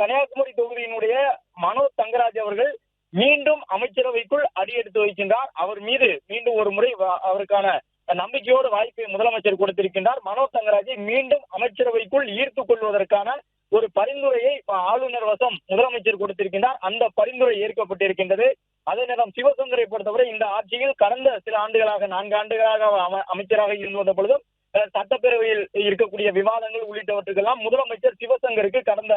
கன்னியாகுமரி தொகுதியினுடைய மனோஜ் தங்கராஜ் அவர்கள் மீண்டும் அமைச்சரவைக்குள் அடியெடுத்து வைக்கின்றார். அவர் மீது மீண்டும் ஒரு முறை அவருக்கான நம்பிக்கையோடு வாய்ப்பை முதலமைச்சர் கொடுத்திருக்கின்றார். மனோஜ் தங்கராஜை மீண்டும் அமைச்சரவைக்குள் ஈர்த்துக் கொள்வதற்கான ஒரு பரிந்துரையை ஆளுநர் வசம் முதலமைச்சர் கொடுத்திருக்கின்றார். அந்த பரிந்துரை ஏற்கப்பட்டிருக்கின்றது. அதே நேரம் சிவசங்கரை பொறுத்தவரை இந்த ஆட்சியில் கடந்த சில ஆண்டுகளாக 4 ஆண்டுகளாக அமைச்சராக இருந்து வந்த பொழுதும் சட்டப்பேரவையில் இருக்கக்கூடிய விவாதங்கள் உள்ளிட்டவற்றுக்கெல்லாம் முதலமைச்சர் சிவசங்கருக்கு கடந்த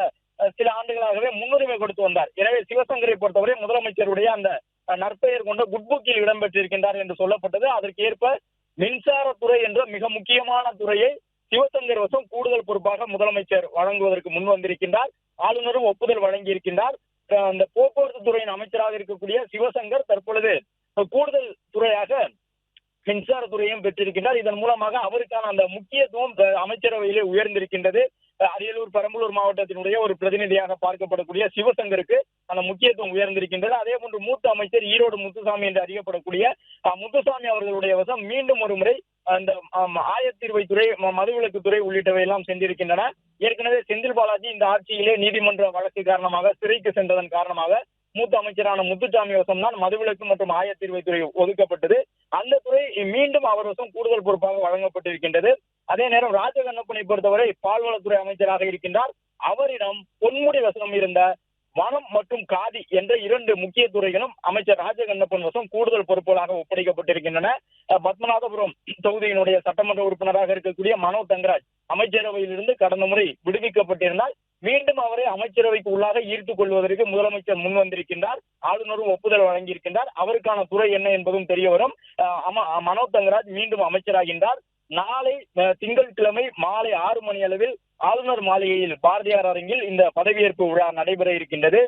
சில ஆண்டுகளாகவே முன்னுரிமை கொடுத்து வந்தார். எனவே சிவசங்கரை பொறுத்தவரை முதலமைச்சருடைய அந்த நற்பெயர் கொண்ட குட்புக்கில் இடம்பெற்றிருக்கின்றார் என்று சொல்லப்பட்டது. அதற்கு ஏற்ப மின்சாரத்துறை என்ற மிக முக்கியமான துறையை சிவசங்கர் வசம் கூடுதல் பொறுப்பாக முதலமைச்சர் வழங்குவதற்கு முன் வந்திருக்கின்றார். ஆளுநரும் ஒப்புதல் வழங்கியிருக்கின்றார். அந்த போக்குவரத்து துறையின் அமைச்சராக இருக்கக்கூடிய சிவசங்கர் தற்பொழுது கூடுதல் துறையாக மின்சாரத்துறையும் பெற்றிருக்கின்றார். இதன் மூலமாக அவருக்கான அந்த முக்கியத்துவம் அமைச்சரவையிலே உயர்ந்திருக்கின்றது. அரியலூர் பெரம்பலூர் மாவட்டத்தினுடைய ஒரு பிரதிநிதியாக பார்க்கப்படக்கூடிய சிவசங்கருக்கு அந்த முக்கியத்துவம் உயர்ந்திருக்கின்றது. அதே போன்று மூத்த அமைச்சர் ஈரோடு முத்துசாமி என்று அறியப்படக்கூடிய முத்துசாமி அவர்களுடைய வசம் மீண்டும் ஒரு முறை அந்த ஆயத்தீர்வைத்துறை, மதுவிலக்குத்துறை உள்ளிட்டவை எல்லாம் சென்றிருக்கின்றன. ஏற்கனவே செந்தில் பாலாஜி இந்த ஆட்சியிலே நீதிமன்ற வழக்கு காரணமாக சிறைக்கு சென்றதன் காரணமாக மூத்த அமைச்சரான முத்துசாமி வசம் தான் மதுவிலக்கு மற்றும் ஆயத்தீர்வைத்துறை ஒதுக்கப்பட்டது. அந்த துறை மீண்டும் அவர் வசம் கூடுதல் பொறுப்பாக வழங்கப்பட்டிருக்கின்றது. அதே நேரம் ராஜகண்ணப்பனை பொறுத்தவரை பால்வளத்துறை அமைச்சராக இருக்கின்றார். அவரிடம் பொன்முடி வசம் இருந்த வனம் மற்றும் காதி என்ற 2 முக்கிய துறைகளும் அமைச்சர் ராஜகண்ணப்பன் வசம் கூடுதல் பொறுப்புகளாக ஒப்படைக்கப்பட்டிருக்கின்றன. பத்மநாபபுரம் தொகுதியினுடைய சட்டமன்ற உறுப்பினராக இருக்கக்கூடிய மனோஜ் தங்கராஜ் அமைச்சரவையிலிருந்து கடந்த முறை விடுவிக்கப்பட்டிருந்தால் மீண்டும் அவரை அமைச்சரவைக்கு உள்ளாக ஈர்த்துக் கொள்வதற்கு முதலமைச்சர் முன் வந்திருக்கின்றார். ஆளுநரும் ஒப்புதல் வழங்கியிருக்கின்றார். அவருக்கான துறை என்ன என்பதும் தெரிய வரும். மனோஜ் தங்கராஜ் மீண்டும் அமைச்சராகின்றார். நாளை திங்கட்கிழமை மாலை 6 மணி அளவில் ஆளுநர் மாளிகையில் பாரதியார் அரங்கில் இந்த பதவியேற்பு விழா நடைபெற இருக்கின்றது.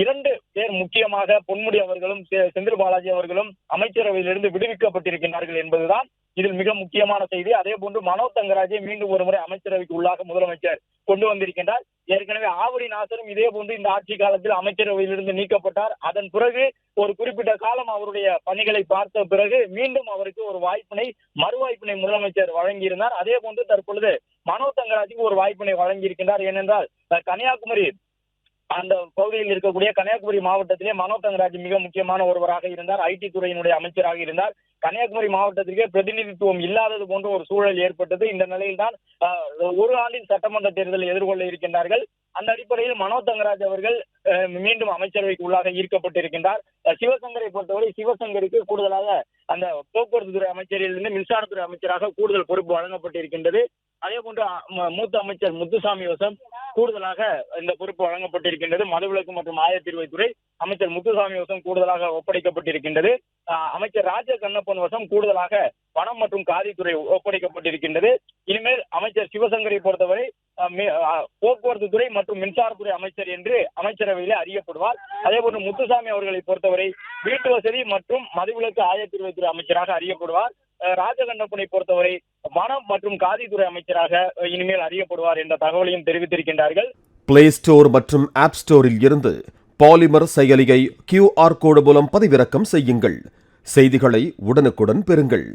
2 பேர் முக்கியமாக பொன்முடி அவர்களும் செந்தில் பாலாஜி அவர்களும் அமைச்சரவையிலிருந்து விடுவிக்கப்பட்டிருக்கின்றார்கள் என்பதுதான் இதில் மிக முக்கியமான செய்தி. அதே போன்று மனோஜ் தங்கராஜை மீண்டும் ஒரு முறை அமைச்சரவைக்கு உள்ளாக முதலமைச்சர் கொண்டு வந்திருக்கின்றார். ஏற்கனவே ஆவடி நாசரும் இதே போன்று இந்த ஆட்சி காலத்தில் அமைச்சரவையிலிருந்து நீக்கப்பட்டார். அதன் பிறகு ஒரு குறிப்பிட்ட காலம் அவருடைய பணிகளை பார்த்த பிறகு மீண்டும் அவருக்கு ஒரு மறுவாய்ப்பினை முதலமைச்சர் வழங்கியிருந்தார். அதே போன்று தற்பொழுது மனோஜ் தங்கராஜுக்கு ஒரு வாய்ப்பினை வழங்கியிருக்கின்றார். ஏனென்றால் கன்னியாகுமரி அந்த பகுதியில் இருக்கக்கூடிய கன்னியாகுமரி மாவட்டத்திலே மனோஜ் தங்கராஜ் மிக முக்கியமான ஒருவராக இருந்தார். ஐடி துறையினுடைய அமைச்சராக இருந்தார். கன்னியாகுமரி மாவட்டத்திற்கே பிரதிநிதித்துவம் இல்லாதது போன்ற ஒரு சூழல் ஏற்பட்டது. இந்த நிலையில் தான் 1 ஆண்டின் சட்டமன்ற தேர்தலை எதிர்கொள்ள இருக்கின்றார்கள். அந்த அடிப்படையில் மனோஜ் தங்கராஜ் அவர்கள் மீண்டும் அமைச்சரவைக்கு உள்ளாக ஈர்க்கப்பட்டிருக்கின்றார். சிவசங்கரை பொறுத்தவரை சிவசங்கருக்கு கூடுதலாக அந்த போக்குவரத்து துறை அமைச்சரிலிருந்து மின்சாரத்துறை அமைச்சராக கூடுதல் பொறுப்பு வழங்கப்பட்டிருக்கின்றது. அதே போன்று மூத்த அமைச்சர் முத்துசாமி வசம் கூடுதலாக இந்த பொறுப்பு வழங்கப்பட்டிருக்கின்றது. மதுவிலக்கு மற்றும் ஆயத்தீர்வைத்துறை அமைச்சர் முத்துசாமி வசம் கூடுதலாக ஒப்படைக்கப்பட்டிருக்கின்றது. அமைச்சர் ராஜ கண்ணப்பன் வசம் கூடுதலாக வனம் மற்றும் காதித்துறை ஒப்படைக்கப்பட்டிருக்கின்றது. இனிமேல் அமைச்சர் சிவசங்கரை பொறுத்தவரை போக்குவரத்து துறை மற்றும் மின்சாரத்துறை அமைச்சர் என்று அமைச்சரவையிலே அறியப்படுவார். அதே போன்று முத்துசாமி அவர்களை பொறுத்தவரை வீட்டு வசதி மற்றும் மதுவிலக்கு ஆயத்தீர்வைத்துறை அமைச்சராக அறியப்படுவார். ராஜகண்ணப்பனை பொறுத்தவரை வனம் மற்றும் காதித்துறை அமைச்சராக இனிமேல் அறியப்படுவார் என்ற தகவலையும் தெரிவித்திருக்கின்றார்கள். பிளே ஸ்டோர் மற்றும் ஆப் ஸ்டோரில் இருந்து பாலிமர் செயலியை QR கோடு மூலம் பதிவிறக்கம் செய்யுங்கள். செய்திகளை உடனுக்குடன் பெறுங்கள்.